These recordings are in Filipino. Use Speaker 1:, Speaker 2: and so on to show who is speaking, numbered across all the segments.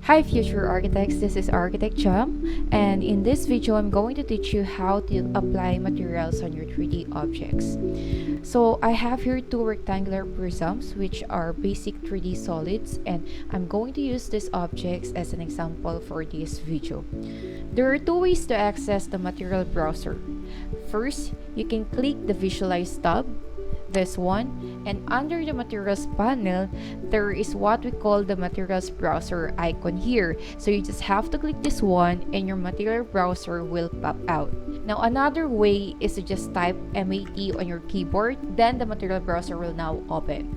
Speaker 1: Hi future architects, this is Architect Jam, and in this video I'm going to teach you how to apply materials on your 3D objects. So I have here two rectangular prisms which are basic 3D solids, and I'm going to use these objects as an example for this video. There are two ways to access the material browser. First, you can click the Visualize tab, this one, and under the materials panel there is what we call the materials browser icon here. So you just have to click this one and your material browser will pop out. Now another way is to just type MAT on your keyboard, then the material browser will now open.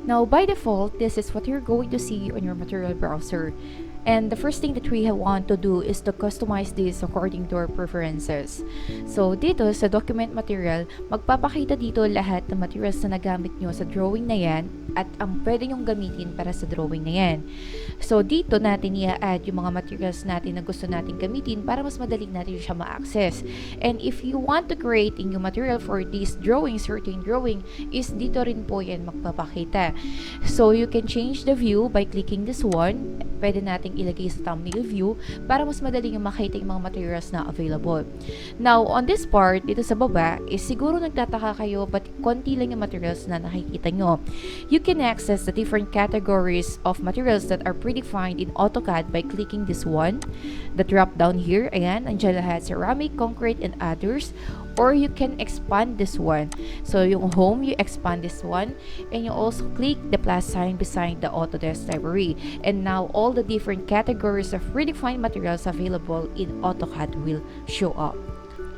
Speaker 1: Now by default, this is what you're going to see on your material browser. And the first thing that we want to do is to customize this according to our preferences. So dito sa document material, magpapakita dito lahat ng materials na nagamit nyo sa drawing na yan at ang pwede nyong gamitin para sa drawing na yan. So dito natin i-add yung mga materials natin na gusto natin gamitin para mas madali natin siya ma-access. And if you want to create a new material for this drawing, certain drawing, is dito rin po yan magpapakita. So you can change the view by clicking this one. Pwede nating ilagay sa thumbnail view para mas madali yung makita yung mga materials na available. Now, on this part, dito sa baba, is siguro nagtataka kayo but konti lang yung materials na nakikita nyo. You can access the different categories of materials that are predefined in AutoCAD by clicking this one. The drop down here, ayan, andyan lahat, ceramic, concrete, and others. Or you can expand this one. So yung home, you expand this one, and you also click the plus sign beside the Autodesk library. And now all the different categories of predefined materials available in AutoCAD will show up.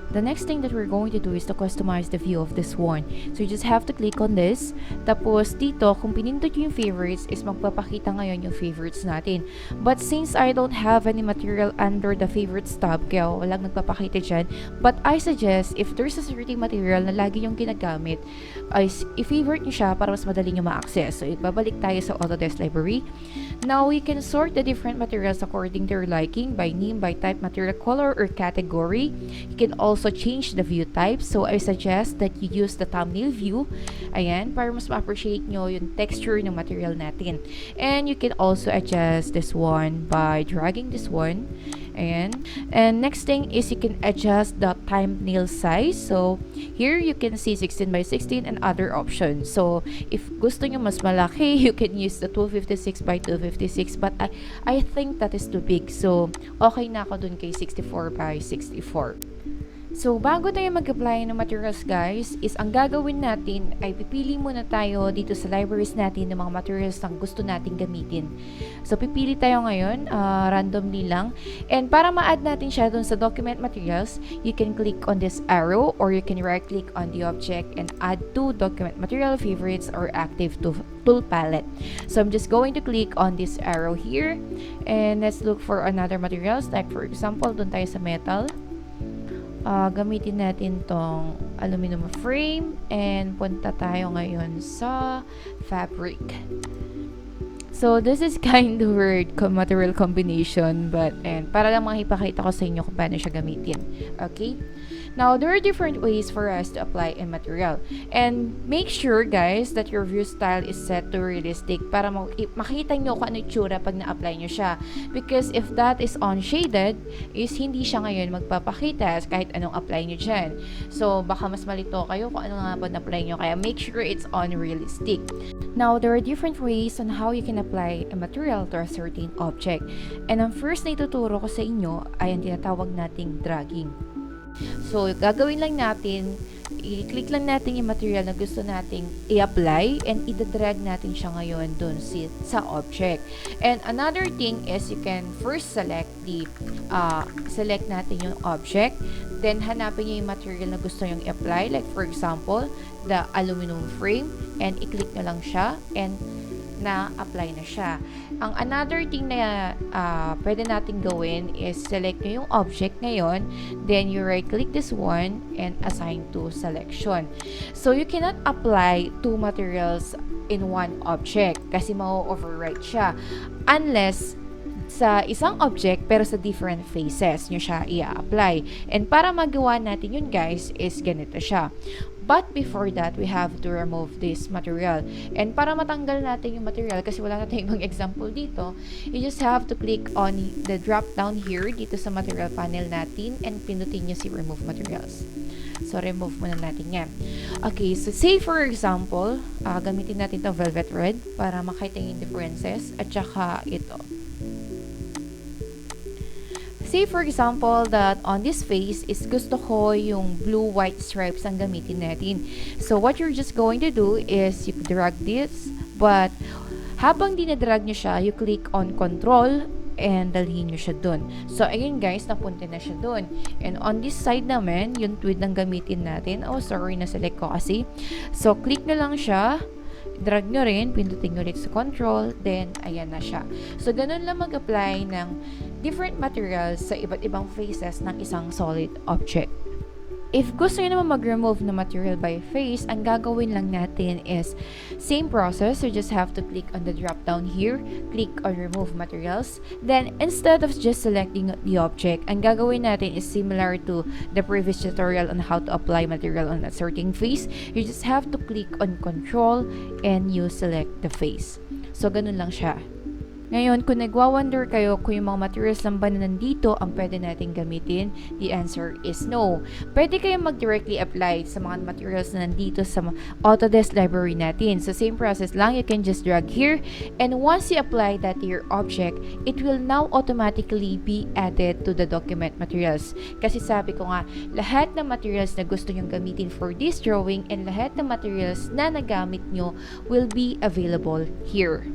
Speaker 1: The next thing that we're going to do is to customize the view of this one. So you just have to click on this. Tapos dito, kung pinindot yung favorites, is magpapakita ngayon yung favorites natin. But since I don't have any material under the favorites tab, kaya walang nagpapakita dyan. But I suggest, if there's a certain material na lagi yung ginagamit, i-favorite nyo siya para mas madali nyo ma-access. So ibabalik tayo sa Autodesk library. Now, we can sort the different materials according to your liking by name, by type, material, color, or category. You can also change the view type. So, I suggest that you use the thumbnail view. Ayan, para mas ma-appreciate nyo yung texture ng material natin. And you can also adjust this one by dragging this one. Ayan. And next thing is you can adjust the thumbnail size. So, here you can see 16 by 16 and other options. So, if gusto nyo mas malaki, you can use the 256 by 256. But I think that is too big. So, okay na ako dun kay 64 by 64. So, bago tayo mag-apply ng materials guys, is ang gagawin natin ay pipili muna tayo dito sa libraries natin ng mga materials na gusto natin gamitin. So, pipili tayo ngayon, randomly lang. And para ma-add natin siya dun sa document materials, you can click on this arrow or you can right-click on the object and add to document material favorites or active tool palette. So, I'm just going to click on this arrow here and let's look for another materials. Like for example, dun tayo sa metal. Gamitin natin tong aluminum frame and punta tayo ngayon sa fabric. So, this is kind of weird material combination, but para lang makipakita ko sa inyo kung paano siya gamitin. Okay? Now, there are different ways for us to apply a material. And make sure, guys, that your view style is set to realistic para makita nyo kung ano yung tsura pag na-apply nyo siya. Because if that is on-shaded, is hindi siya ngayon magpapakita kahit anong apply nyo dyan. So, baka mas malito kayo kung ano nga ba na-apply nyo. Kaya make sure it's on-realistic. Now, there are different ways on how you can apply a material to a certain object. And ang first na ituturo ko sa inyo ay ang tinatawag nating dragging. So, gagawin lang natin, i-click lang natin yung material na gusto nating i-apply and i-drag natin siya ngayon dun sa object. And another thing is you can first select natin yung object, then hanapin nyo yung material na gusto nyong i-apply. Like for example, the aluminum frame, and i-click nyo lang siya and na-apply na siya. Ang another thing na pwede natin gawin is select nyo yung object ngayon, then you right-click this one and assign to selection. So, you cannot apply two materials in one object kasi ma-overwrite siya unless sa isang object pero sa different faces nyo siya i-apply. And para magawa natin yun guys is ganito siya. But before that, we have to remove this material. And para matanggal natin yung material, kasi wala na tayong ibang example dito, you just have to click on the drop down here dito sa material panel natin and pinutin nyo si remove materials. So, remove muna natin yan. Okay, so say for example, gamitin natin itong velvet red para makita yung differences at saka ito. Say for example that on this face is gusto ko yung blue-white stripes ang gamitin natin. So what you're just going to do is you drag this, but habang dinadrag nyo siya, you click on control and dalhin nyo siya dun. So ayun guys, napunta na siya dun. And on this side naman, yung tweed ang gamitin natin. Oh, sorry, na-select ko kasi. So click na lang siya. Drag nyo rin, pindutin nyo ulit sa control, then ayan na siya. So, ganun lang mag-apply ng different materials sa iba't ibang faces ng isang solid object. If gusto nyo naman mag-remove na material by face, ang gagawin lang natin is same process. You just have to click on the drop down here, click on remove materials. Then, instead of just selecting the object, ang gagawin natin is similar to the previous tutorial on how to apply material on a certain face. You just have to click on control and you select the face. So, ganun lang siya. Ngayon, kung nagwa-wonder kayo kung yung mga materials lang ba na nandito ang pwede natin gamitin, the answer is no. Pwede kayong mag-directly apply sa mga materials na nandito sa Autodesk library natin. So, same process lang. You can just drag here. And once you apply that to your object, it will now automatically be added to the document materials. Kasi sabi ko nga, lahat ng materials na gusto nyong gamitin for this drawing and lahat ng materials na nagamit nyo will be available here.